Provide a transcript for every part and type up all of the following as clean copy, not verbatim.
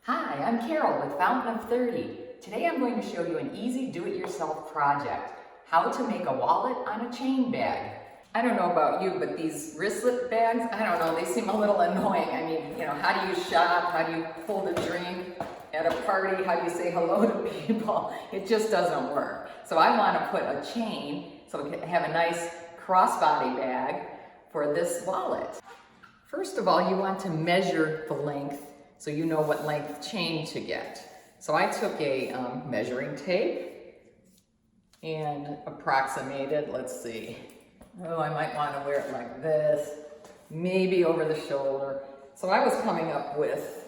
Hi, I'm Carol with Fountain of 30. Today I'm going to show you an easy do-it-yourself project, how to make a wallet on a chain bag. I don't know about you, but these wristlet bags, I don't know, they seem a little annoying. I mean, how do you shop? How do you hold a drink at a party? How do you say hello to people? It just doesn't work. So I want to put a chain so we can have a nice crossbody bag for this wallet. First of all, you want to measure the length so you know what length chain to get. So I took a measuring tape and approximated, let's see, I might want to wear it like this, maybe over the shoulder. So I was coming up with,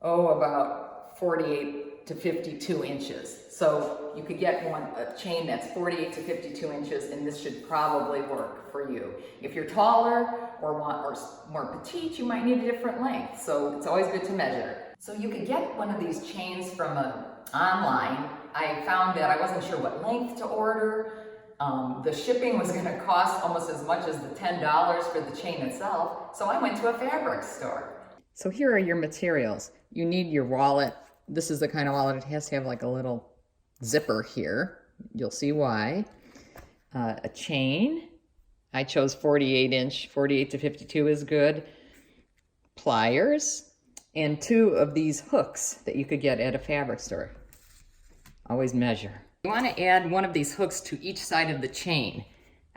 about 48 to 52 inches. So you could get a chain that's 48 to 52 inches, and this should probably work for you. If you're taller or more petite, you might need a different length. So it's always good to measure. So you could get one of these chains from online. I found that I wasn't sure what length to order. The shipping was going to cost almost as much as the $10 for the chain itself. So I went to a fabric store. So here are your materials. You need your wallet. This is the kind of wallet, it has to have like a little zipper here. You'll see why. A chain. I chose 48 to 52 is good. Pliers. And 2 of these hooks that you could get at a fabric store. Always measure. You want to add one of these hooks to each side of the chain.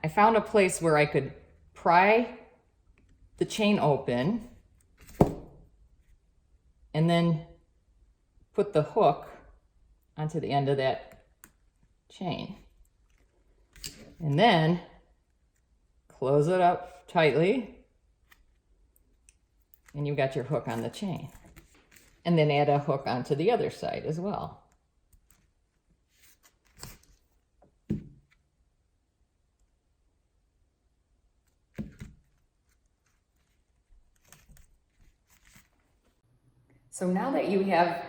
I found a place where I could pry the chain open and then put the hook onto the end of that chain. And then close it up tightly, and you've got your hook on the chain. And then add a hook onto the other side as well. So now that you have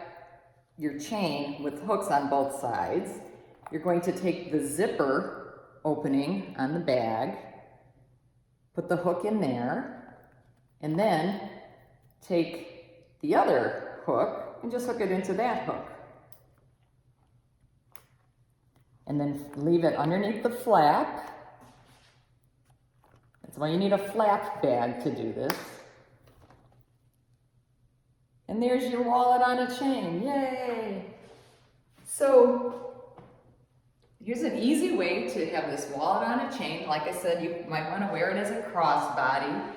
your chain with hooks on both sides, you're going to take the zipper opening on the bag, put the hook in there, and then take the other hook and just hook it into that hook. And then leave it underneath the flap. That's why you need a flap bag to do this. And there's your wallet on a chain, yay! So here's an easy way to have this wallet on a chain. Like I said, you might want to wear it as a crossbody.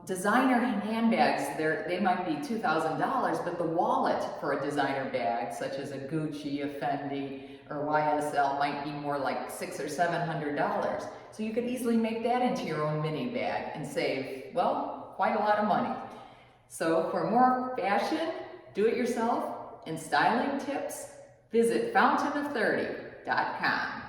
Designer handbags, they might be $2,000, but the wallet for a designer bag, such as a Gucci, a Fendi, or YSL, might be more like $600 or $700. So you could easily make that into your own mini bag and save, well, quite a lot of money. So for more fashion, do-it-yourself, and styling tips, visit fountainof30.com.